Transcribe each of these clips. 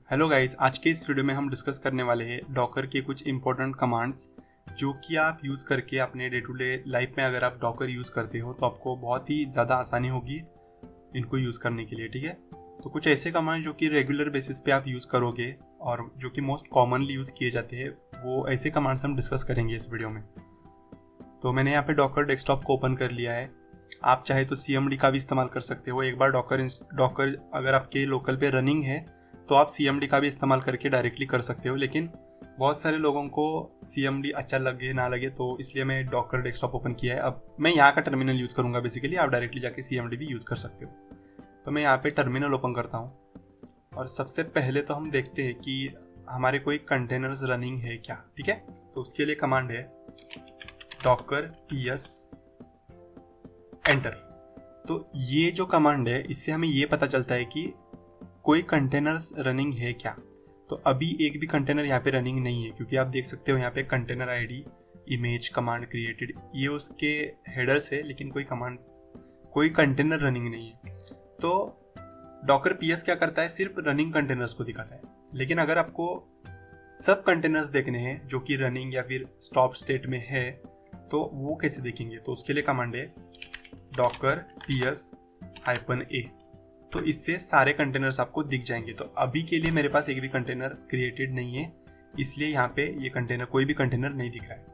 Hello guys, आज के इस वीडियो में हम डिस्कस करने वाले हैं डॉकर के कुछ इंपॉर्टेंट कमांड्स जो कि आप यूज़ करके अपने डे टू डे लाइफ में अगर आप डॉकर यूज़ करते हो तो आपको बहुत ही ज़्यादा आसानी होगी इनको यूज़ करने के लिए। ठीक है, तो कुछ ऐसे कमांड जो कि रेगुलर बेसिस पे आप यूज़ करोगे और जो कि मोस्ट कॉमनली यूज़ किए जाते हैं, वो ऐसे कमांड्स हम डिस्कस करेंगे इस वीडियो में। तो मैंने यहाँ पे डॉकर डेस्कटॉप को ओपन कर लिया है। आप चाहे तो CMD का भी इस्तेमाल कर सकते हो। एक बार डॉकर अगर आपके लोकल पे रनिंग है तो आप CMD का भी इस्तेमाल करके डायरेक्टली कर सकते हो, लेकिन बहुत सारे लोगों को CMD अच्छा लगे ना लगे, तो इसलिए मैं डॉकर डेस्कटॉप ओपन किया है। अब मैं यहाँ का टर्मिनल यूज़ करूँगा बेसिकली, आप डायरेक्टली जाके CMD भी यूज़ कर सकते हो। तो मैं यहाँ पे टर्मिनल ओपन करता हूँ और सबसे पहले तो हम देखते हैं कि हमारे कोई कंटेनर्स रनिंग है क्या। ठीक है, तो उसके लिए कमांड है डॉकर ps एंटर। तो ये जो कमांड है इससे हमें ये पता चलता है कि कोई कंटेनर्स रनिंग है क्या। तो अभी एक भी कंटेनर यहाँ पे रनिंग नहीं है, क्योंकि आप देख सकते हो यहाँ पे container ID image command created, ये उसके हेडर्स है, लेकिन कोई कंटेनर रनिंग नहीं है। तो डॉकर पीएस क्या करता है, सिर्फ रनिंग कंटेनर्स को दिखाता है। लेकिन अगर आपको सब कंटेनर्स देखने हैं जो कि रनिंग या फिर स्टॉप स्टेट में है, तो वो कैसे देखेंगे। तो उसके लिए कमांड है डॉकर ps-a। तो इससे सारे कंटेनर्स आपको दिख जाएंगे। तो अभी के लिए मेरे पास एक भी कंटेनर क्रिएटेड नहीं है, इसलिए यहाँ पे ये कंटेनर, कोई भी कंटेनर नहीं दिख रहा है।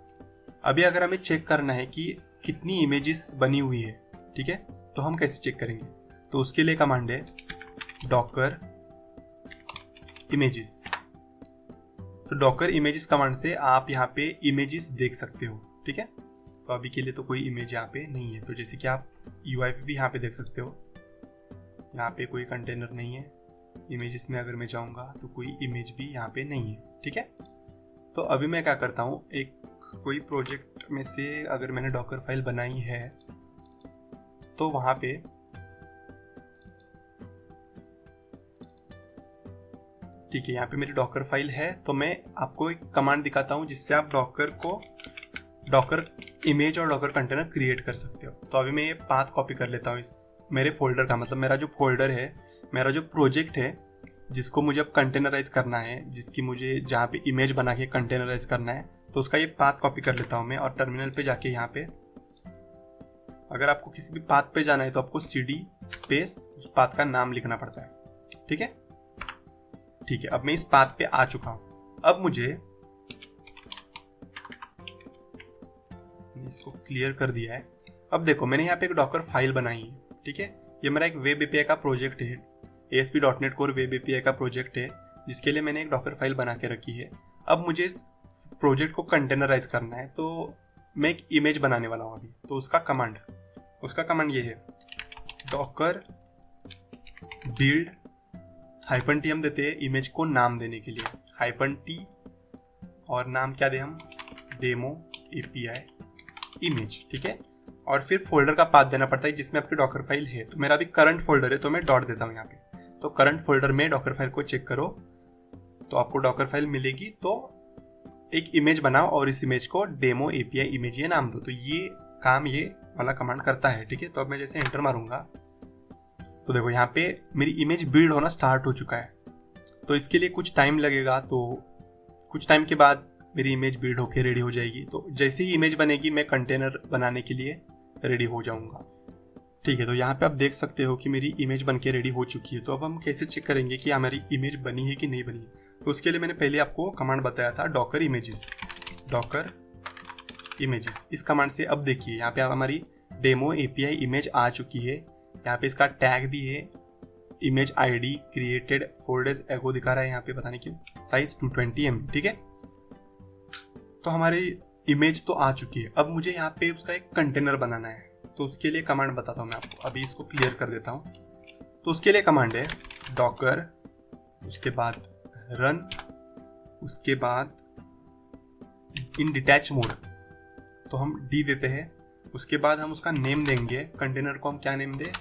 अभी अगर हमें चेक करना है कि कितनी इमेजेस बनी हुई है, ठीक है, तो हम कैसे चेक करेंगे। तो उसके लिए कमांड है डॉकर इमेजेस। तो डॉकर इमेजेस कमांड से आप यहाँ पे इमेजेस देख सकते हो। ठीक है, तो अभी के लिए तो कोई इमेज यहाँ पे नहीं है। तो जैसे कि आप UI पे भी यहाँ पे देख सकते हो, यहाँ पे कोई कंटेनर नहीं है। इमेजेस में अगर मैं जाऊँगा तो कोई इमेज भी यहाँ पे नहीं है। ठीक है, तो अभी मैं क्या करता हूँ, एक कोई प्रोजेक्ट में से अगर मैंने डॉकर फाइल बनाई है तो वहाँ पे ठीक है, यहाँ पे मेरी डॉकर फाइल है। तो मैं आपको एक कमांड दिखाता हूँ जिससे आप डॉकर इमेज और डॉकर कंटेनर क्रिएट कर सकते हो। तो अभी मैं ये पाथ कॉपी कर लेता हूँ इस मेरे फोल्डर का, मतलब मेरा जो फोल्डर है, मेरा जो प्रोजेक्ट है जिसको मुझे अब कंटेनराइज करना है, जिसकी मुझे जहाँ पे इमेज बना के कंटेनराइज करना है, तो उसका ये पाथ कॉपी कर लेता हूँ मैं। और टर्मिनल पे जाके यहाँ पे अगर आपको किसी भी पाथ पे जाना है तो आपको CD स्पेस उस पाथ का नाम लिखना पड़ता है। ठीक है, ठीक है, अब मैं इस पाथ पे आ चुका हूँ। अब मुझे इसको क्लियर कर दिया है। अब देखो, मैंने यहाँ पे एक डॉकर फाइल बनाई है। ठीक है, ये मेरा एक वेब API का प्रोजेक्ट है, ASP.NET Core वेब API का प्रोजेक्ट है, जिसके लिए मैंने एक डॉकर फाइल बना के रखी है। अब मुझे इस प्रोजेक्ट को कंटेनराइज करना है, तो मैं एक इमेज बनाने वाला हूँ अभी। तो उसका कमांड ये है डॉकर बिल्ड -t। हम देते हैं इमेज को नाम देने के लिए -t, और नाम क्या दे हम, डेमो API इमेज। ठीक है, और फिर फोल्डर का पाथ देना पड़ता है जिसमें आपकी डॉकर फाइल है। तो मेरा अभी करंट फोल्डर है, तो मैं डॉट देता हूँ यहाँ पे। तो करंट फोल्डर में डॉकर फाइल को चेक करो तो आपको डॉकर फाइल मिलेगी। तो एक इमेज बनाओ और इस इमेज को डेमो API इमेज ये नाम दो। तो ये काम ये वाला कमांड करता है। ठीक है, तो अब मैं जैसे एंटर मारूंगा तो देखो यहाँ पे मेरी इमेज बिल्ड होना स्टार्ट हो चुका है। तो इसके लिए कुछ टाइम लगेगा, तो कुछ टाइम के बाद मेरी इमेज बिल्ड होके रेडी हो जाएगी। तो जैसे ही इमेज बनेगी मैं कंटेनर बनाने के लिए रेडी हो जाऊंगा। ठीक है, तो यहाँ पे आप देख सकते हो कि मेरी इमेज बन के रेडी हो चुकी है। तो अब हम कैसे चेक करेंगे कि हमारी इमेज बनी है कि नहीं बनी है। तो उसके लिए मैंने पहले आपको कमांड बताया था डॉकर इमेजेस। इस कमांड से अब देखिए यहाँ पे हमारी डेमो API इमेज आ चुकी है। यहाँ पे इसका टैग भी है, image ID created 4 days ago दिखा रहा है यहाँ पे, पता नहीं क्यों, साइज 220 MB। ठीक है, तो हमारी इमेज तो आ चुकी है। अब मुझे यहाँ पे उसका एक कंटेनर बनाना है। तो उसके लिए कमांड बताता हूँ मैं आपको, अभी इसको क्लियर कर देता हूँ। तो उसके लिए कमांड है डॉकर, उसके बाद रन, उसके बाद इन डिटैच मोड, तो हम D देते हैं। उसके बाद हम उसका नेम देंगे, कंटेनर को हम क्या नेम दे,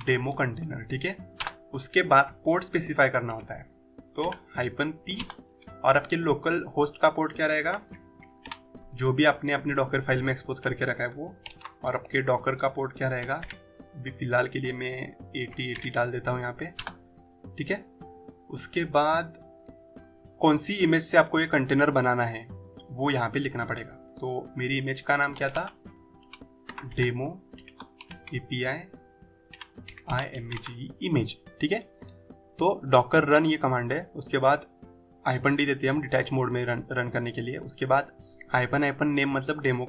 डेमो कंटेनर। ठीक है, उसके बाद पोर्ट स्पेसिफाई करना होता है, तो -p, और आपके लोकल होस्ट का पोर्ट क्या रहेगा, जो भी आपने अपने डॉकर फाइल में एक्सपोज करके रखा है वो, और आपके डॉकर का पोर्ट क्या रहेगा, अभी फिलहाल के लिए मैं 80 डाल देता हूँ यहाँ पे, ठीक है। उसके बाद कौन सी इमेज से आपको ये कंटेनर बनाना है वो यहाँ पे लिखना पड़ेगा। तो मेरी इमेज का नाम क्या था, डेमो API IMAGE इमेज, ठीक है। तो डॉकर रन ये कमांड है, उसके बाद -d देते हैं हम डिटैच मोड में रन करने के लिए। उसके बाद --- नेम मतलब डेमो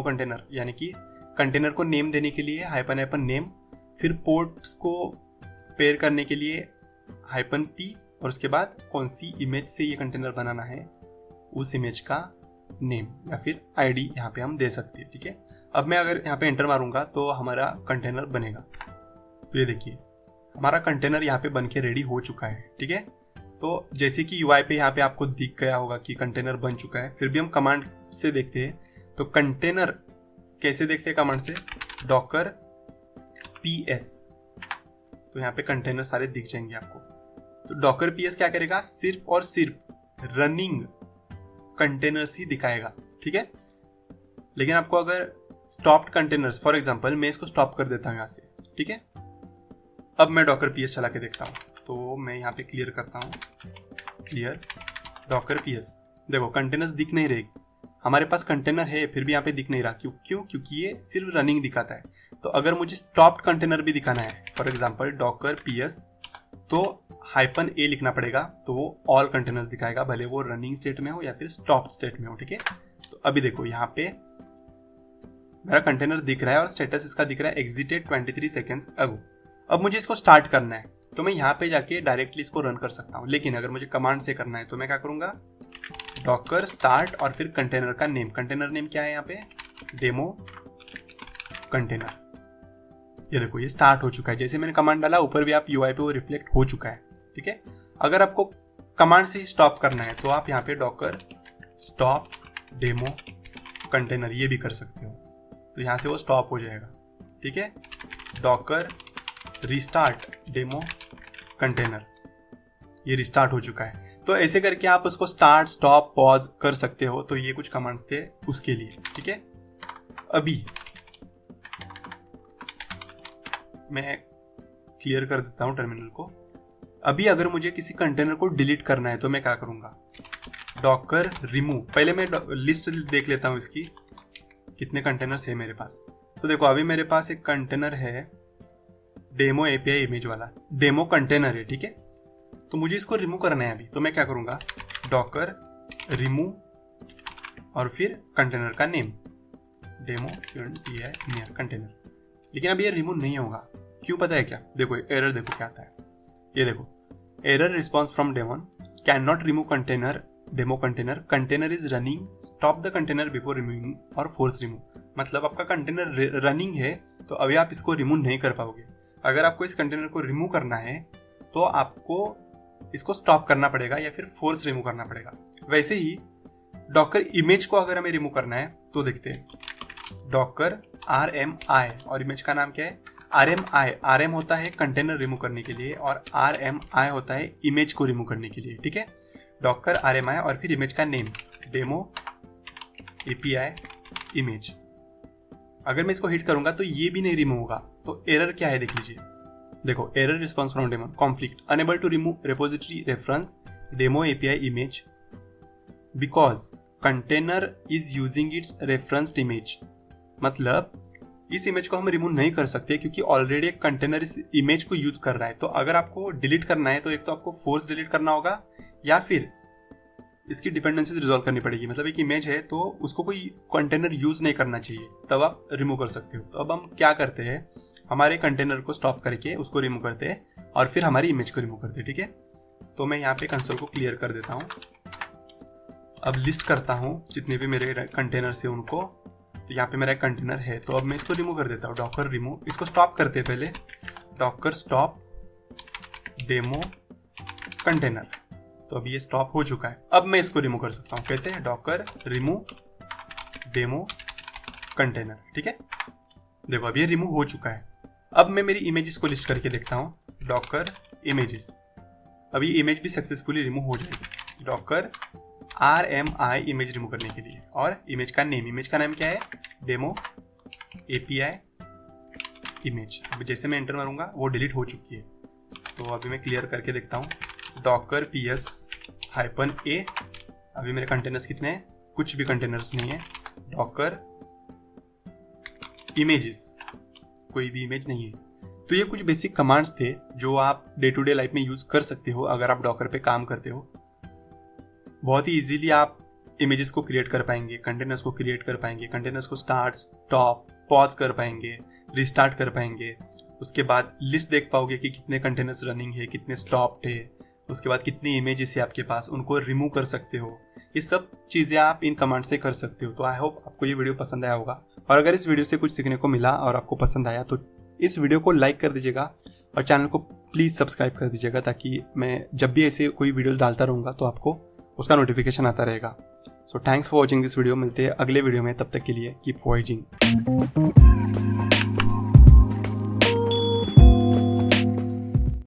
कंटेनर, यानी कि कंटेनर को नेम देने के लिए --- नेम, फिर पोर्ट्स को पेयर करने के लिए -p, और उसके बाद कौन सी इमेज से ये कंटेनर बनाना है उस इमेज का नेम या फिर ID यहाँ पे हम दे सकते हैं, ठीक है। अब मैं अगर यहाँ पे एंटर मारूंगा तो हमारा कंटेनर बनेगा। तो ये देखिए हमारा कंटेनर यहाँ पे बन के रेडी हो चुका है, ठीक है। तो जैसे कि UI पे यहाँ पे आपको दिख गया होगा कि कंटेनर बन चुका है, फिर भी हम कमांड से देखते हैं। तो कंटेनर कैसे देखते हैं कमांड से, डॉकर PS, तो यहाँ पे कंटेनर सारे दिख जाएंगे आपको। तो डॉकर PS क्या करेगा, सिर्फ और सिर्फ रनिंग कंटेनर्स ही दिखाएगा, ठीक है। लेकिन आपको अगर स्टॉप्ड कंटेनर्स, फॉर एग्जांपल मैं इसको स्टॉप कर देता हूँ यहाँ से, ठीक है। अब मैं डॉकर PS चला के देखता हूँ, तो मैं यहाँ पे क्लियर करता हूँ, क्लियर डॉकर PS। देखो कंटेनर्स दिख नहीं रहे, हमारे पास कंटेनर है फिर भी यहाँ पे दिख नहीं रहा। क्यों? क्योंकि ये सिर्फ रनिंग दिखाता है। तो अगर मुझे स्टॉप्ड कंटेनर भी दिखाना है, फॉर एग्जांपल डॉकर PS, तो -a लिखना पड़ेगा, तो वो ऑल कंटेनर्स दिखाएगा, भले वो रनिंग स्टेट में हो या फिर स्टॉप स्टेट में हो, ठीक है। तो अभी देखो यहाँ पे मेरा कंटेनर दिख रहा है और स्टेटस इसका दिख रहा है एग्जिटेड 23 सेकेंड्स अगो। अब मुझे इसको स्टार्ट करना है तो मैं यहाँ पे जाके डायरेक्टली इसको रन कर सकता हूँ, लेकिन अगर मुझे कमांड से करना है तो मैं क्या करूँगा, डॉकर स्टार्ट और फिर कंटेनर का नेम, कंटेनर नेम क्या है यहाँ पे, डेमो कंटेनर। ये देखो ये स्टार्ट हो चुका है, जैसे मैंने कमांड डाला ऊपर भी आप UI पे वो रिफ्लेक्ट हो चुका है, ठीक है। अगर आपको कमांड से ही स्टॉप करना है तो आप यहाँ पे डॉकर स्टॉप डेमो कंटेनर ये भी कर सकते हो, तो यहाँ से वो स्टॉप हो जाएगा, ठीक है। डॉकर रिस्टार्ट डेमो कंटेनर, ये रिस्टार्ट हो चुका है। तो ऐसे करके आप उसको स्टार्ट स्टॉप पॉज कर सकते हो। तो ये कुछ कमांड्स थे उसके लिए, ठीक है। अभी मैं क्लियर कर देता हूं टर्मिनल को। अभी अगर मुझे किसी कंटेनर को डिलीट करना है तो मैं क्या करूंगा, डॉकर रिमूव। पहले मैं लिस्ट देख लेता हूं इसकी कितने कंटेनर्स है मेरे पास। तो देखो अभी मेरे पास एक कंटेनर है डेमो API इमेज वाला, डेमो कंटेनर है, ठीक है। तो मुझे इसको रिमूव करना है अभी, तो मैं क्या करूंगा, डॉकर रिमूव और फिर कंटेनर का नेम डेमो नियर कंटेनर। लेकिन अब ये रिमूव नहीं होगा, क्यों पता है क्या, देखो एरर देखो क्या आता है, ये देखो error response from demon can not remove container demo container, container is running, stop the container before removing और फोर्स रिमूव। मतलब आपका कंटेनर रनिंग है तो अभी आप इसको रिमूव नहीं कर पाओगे। अगर आपको इस कंटेनर को रिमूव करना है तो आपको इसको स्टॉप करना पड़ेगा या फिर फोर्स रिमूव करना पड़ेगा। वैसे ही डॉकर इमेज को अगर हमें रिमूव करना है तो देखते हैं, डॉकर RMI और इमेज का नाम क्या है, RMI। RM होता है कंटेनर रिमूव करने के लिए और RMI होता है इमेज को रिमूव करने के लिए, ठीक है। डॉकर RMI और फिर इमेज का नेम डेमो API इमेज। अगर मैं इसको हिट करूंगा तो ये भी नहीं रिमूव होगा। तो एरर क्या है देख लीजिए, देखो error response from demo conflict enable to remove repository reference demo API image because container is using its referenced image. मतलब इस इमेज को हम रिमूव नहीं कर सकते क्योंकि ऑलरेडी एक कंटेनर इस इमेज को यूज कर रहा है। तो अगर आपको डिलीट करना है तो एक तो आपको फोर्स डिलीट करना होगा या फिर इसकी डिपेंडेंसीज रिजॉल्व करनी पड़ेगी। मतलब एक इमेज है तो उसको कोई कंटेनर यूज नहीं करना चाहिए, तब आप रिमूव कर सकते हो। तो अब हम क्या करते हैं, हमारे कंटेनर को स्टॉप करके उसको रिमूव करते हैं और फिर हमारी इमेज को रिमूव करते हैं, ठीक है। तो मैं यहाँ पे कंसोल को क्लियर कर देता हूँ। अब लिस्ट करता हूँ जितने भी मेरे कंटेनर्स है उनको। तो यहाँ पे मेरा एक कंटेनर है तो अब मैं इसको रिमूव कर देता हूँ, डॉकर रिमूव। इसको स्टॉप करते हैं पहले, डॉकर स्टॉप डेमो कंटेनर। तो अभी ये स्टॉप हो चुका है। अब मैं इसको रिमूव कर सकता हूँ, कैसे, डॉकर रिमूव डेमो कंटेनर, ठीक है। देखो अब ये रिमूव हो चुका है। अब मैं मेरी इमेजेस को लिस्ट करके देखता हूँ, डॉकर इमेजेस। अभी इमेज भी सक्सेसफुली रिमूव हो जाएगी, डॉकर RMI इमेज रिमूव करने के लिए। और इमेज का नाम क्या है, डेमो API इमेज। अब जैसे मैं एंटर मारूंगा वो डिलीट हो चुकी है। तो अभी मैं क्लियर करके देखता हूँ, डॉकर -a। अभी मेरे कंटेनर्स कितने हैं, कुछ भी कंटेनर्स नहीं है। डॉकर इमेजेस, कोई भी इमेज नहीं है। तो ये कुछ बेसिक कमांड्स थे जो आप डे टू डे लाइफ में यूज कर सकते हो अगर आप डॉकर पे काम करते हो। बहुत ही इजीली आप इमेजेस को क्रिएट कर पाएंगे, कंटेनर्स को क्रिएट कर पाएंगे, कंटेनर्स को स्टार्ट, स्टॉप, पॉज कर पाएंगे, रिस्टार्ट कर पाएंगे। उसके बाद लिस्ट देख पाओगे कि कितने कंटेनर्स रनिंग है, कितने स्टॉप्ड है। उसके बाद कितनी इमेजेस है आपके पास, उनको रिमूव कर सकते हो। ये सब चीज़ें आप इन कमांड से कर सकते हो। तो आई होप आपको ये वीडियो पसंद आया होगा, और अगर इस वीडियो से कुछ सीखने को मिला और आपको पसंद आया तो इस वीडियो को लाइक कर दीजिएगा और चैनल को प्लीज़ सब्सक्राइब कर दीजिएगा, ताकि मैं जब भी ऐसे कोई वीडियोस डालता रहूँगा तो आपको उसका नोटिफिकेशन आता रहेगा। So thanks for watching this video. मिलते हैं अगले वीडियो में, तब तक के लिए कीप वॉचिंग।